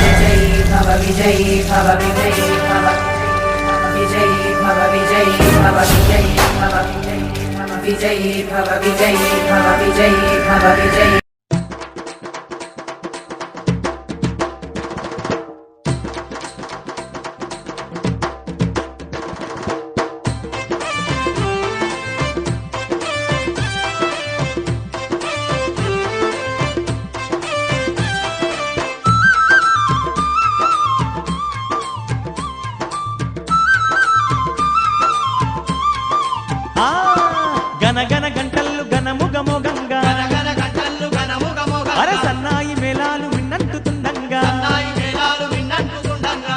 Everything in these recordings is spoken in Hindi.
विजयी भव विजयी भव विजयी भव विजयी भव विजयी भव विजयी भव विजयी भव विजयी भव विजयी గనగన గంటల్లు గనముగమోగంగా అరే సన్నాయి మేళాలు విన్నంటుతుండంగా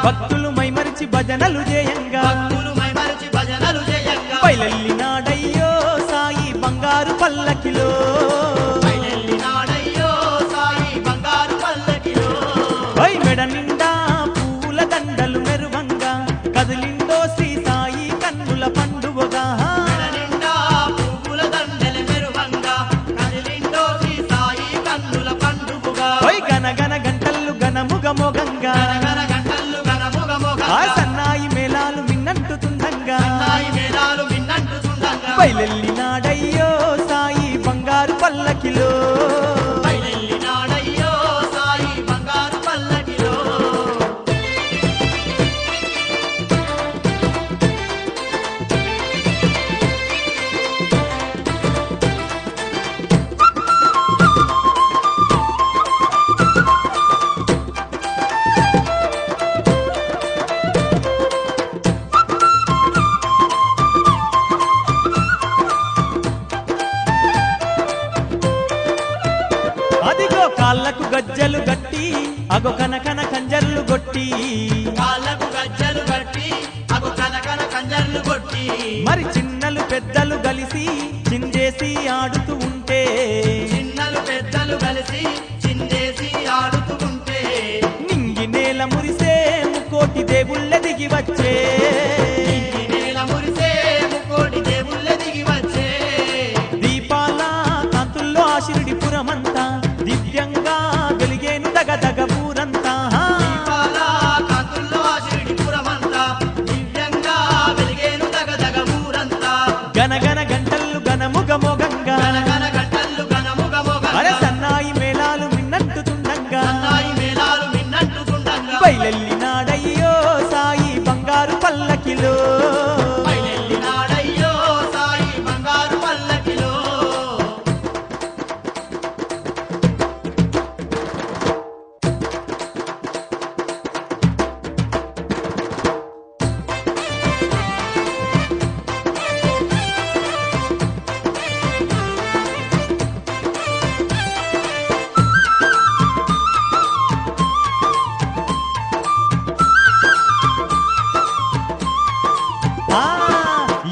భక్తులు మైమరిచి భజనలు చేయంగా బయలెల్లినాడయ్యో సాయి బంగారు పల్లకిలో మెడ నిండా పూల దండలు మెరువంగా కదిలిందో శ్రీ సాయి కన్నుల పండువగా గనగన గంటల్లు గనముగమోగంగా ఆ సన్నాయి మేళాలు మిన్నంటుతుండంగా బయలెల్లినాడయ్యో సాయి బంగారు పల్లకిలో కాళ్ళకు గజ్జలు గట్టి అగో కనకన కంజర్లు కొట్టి మరి చిన్నలు పెద్దలు కలిసి చిందేసి ఆడుతూ ఉంటే నింగి నేల మురిసే ముకోటి దేవుళ్ళ దిగి వచ్చే దీపాల కాంతుల్లో ఆ షిరిడిపురమంతా దివ్యంగా వెలిగేను దగదగ ఊరంతా గనగన గంటల్లు గనముగమోగంగా అరే సన్నాయి మేళాలు మిన్నంటుతుండంగా బయలెల్లినాడయ్యో సాయి బంగారు పల్లకిలో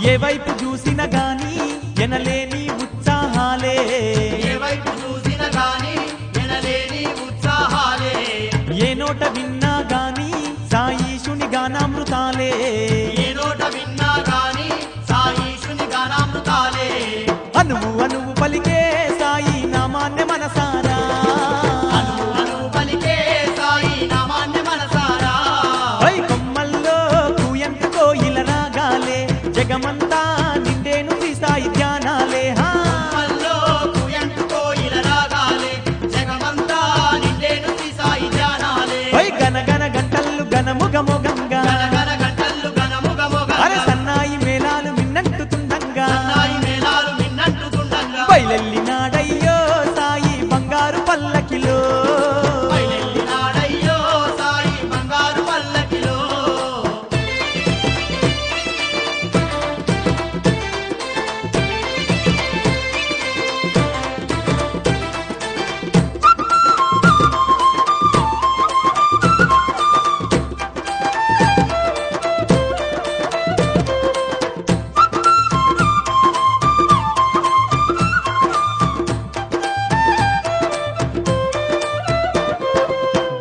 ఏ వైపు చూసిన గాని ఎనలేని ఉత్సాహాలే ఏ నోట విన్నా గాని సాయీశుని గానామృతాలే అనువు అనువు పలికే సాయి నామాన్య మనసారా కొమ్మల్లో కూయంత కోయిల రాగాలే జగమంతా నిండేను శ్రీ సాయి ధ్యానాలే గనగన గంటల్లు గనముగమోగంగా అరే సన్నాయి మేళాలు మిన్నంటుతుండంగా బయలెల్లినాడయ్యో సాయి బంగారు పల్లకిలో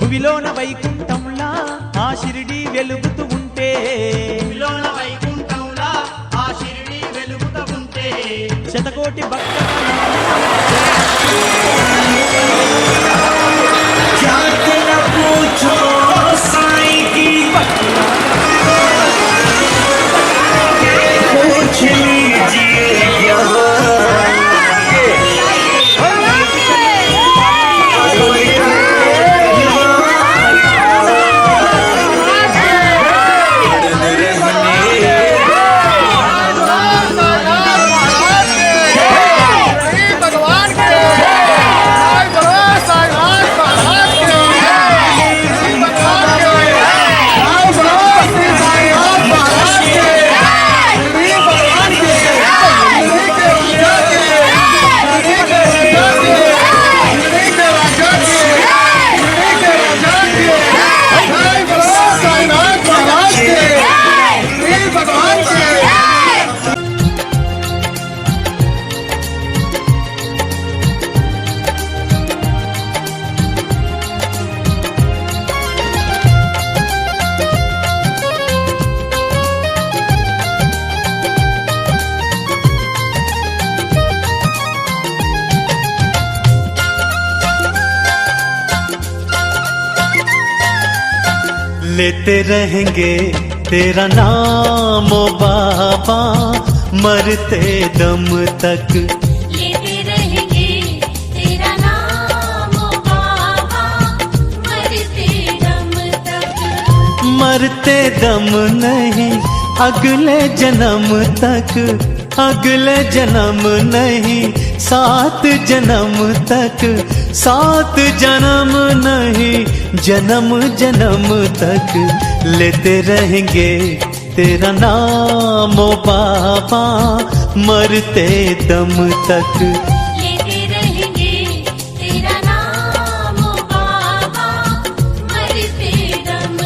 భువిలోన వైకుంఠంలా ఆ షిరిడి వెలుగుతూ ఉంటే శతకోటి భక్త लेते रहेंगे तेरा नाम ओ बाबा, मरते दम तक। लेते रहेंगे तेरा नाम ओ बाबा, मरते दम तक। मरते दम नहीं अगले जन्म तक, अगले जन्म नहीं 7 जन्म तक, 7 जन्म नहीं जन्म जन्म तक। लेते रहेंगे तेरा नाम ओ बाबा, मरते दम तक। लेते रहेंगे तेरा नाम ओ बाबा, मरते दम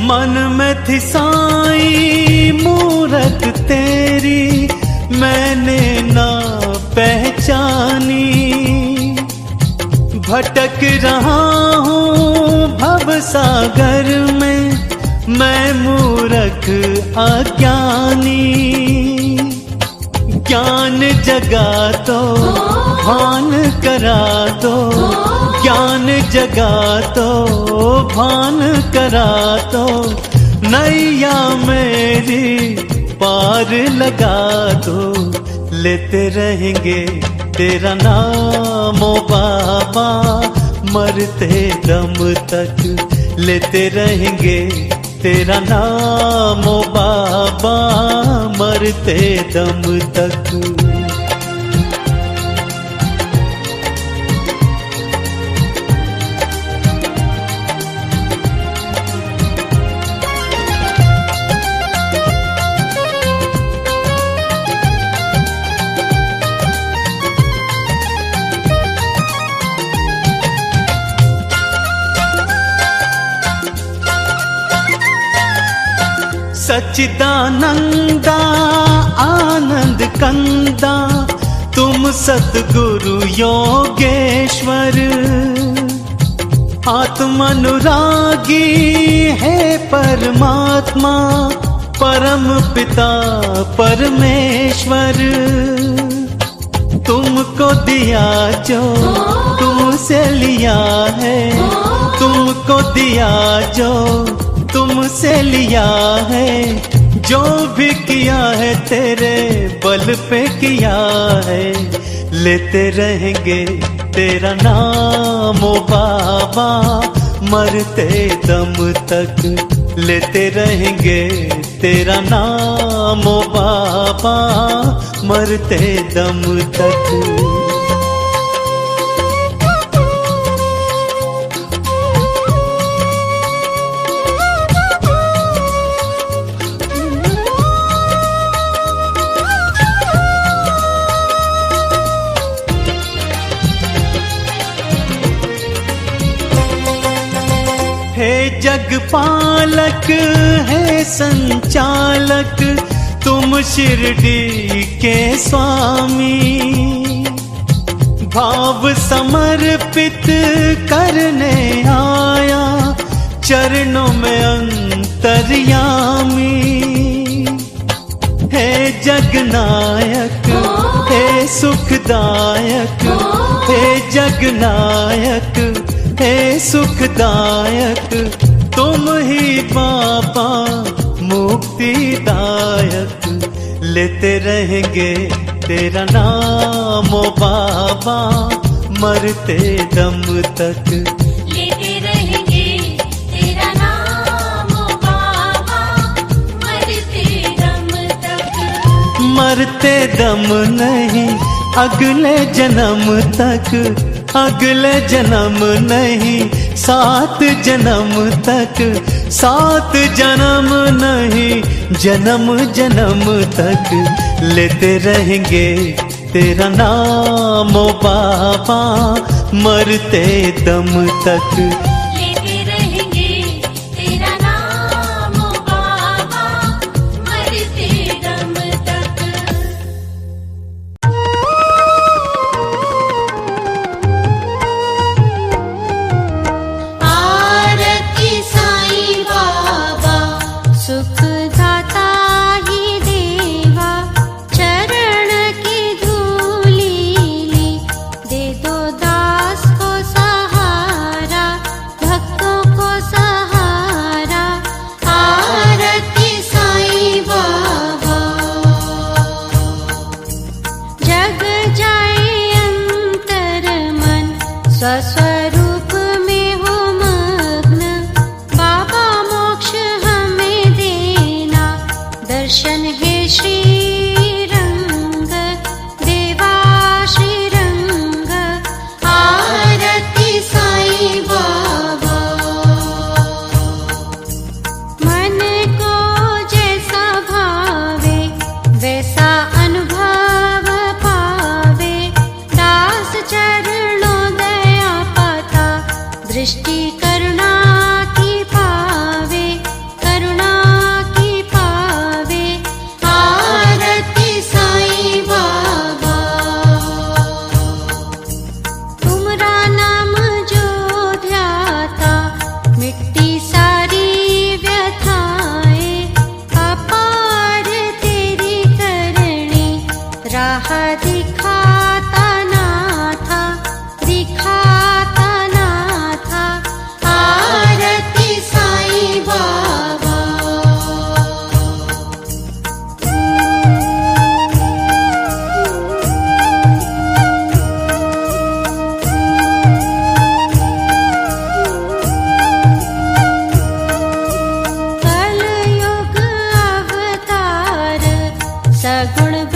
मन में थी साईं मूरत तेरी, मैंने ना पहचानी। भटक रहा हूँ भव सागर में, मैं मूरख अज्ञानी। ज्ञान जगा दो भान करा दो, ज्ञान जगा दो भान करा दो। नैया मेरी पार लगा दो। लेते रहेंगे तेरा नाम ओ बाबा, मरते दम तक। लेते रहेंगे तेरा नाम ओ बाबा, मरते दम तक। सच्चिदानंदा आनंद कंदा, तुम सतगुरु योगेश्वर। आत्मानुरागी है परमात्मा, परम पिता परमेश्वर। तुमको दिया जो तुमसे लिया है, तुमको दिया जो तुमसे लिया है। जो भी किया है तेरे बल पे किया है। लेते रहेंगे तेरा नाम ओ बाबा, मरते दम तक। लेते रहेंगे तेरा नाम ओ बाबा, मरते दम तक। हे जगपालक है संचालक, तुम शिरडी के स्वामी। भाव समर्पित करने आया, चरणों में अंतर्यामी। हे जगनायक हे सुखदायक, हे जगनायक हे सुखदायक। तुम ही बाबा मुक्तिदायक। लेते रहेंगे तेरा नाम ओ बाबा, मरते दम तक। लेते रहेंगे तेरा नाम ओ बाबा, मरते दम तक। मरते दम नहीं अगले जन्म तक, अगले जन्म नहीं 7 जन्म तक, 7 जन्म नहीं जन्म जन्म तक। लेते रहेंगे तेरा नाम ओ बाबा, मरते दम तक। लेते रहेंगे तेरा नाम ओ बाबा, मरते दम तक। सगुण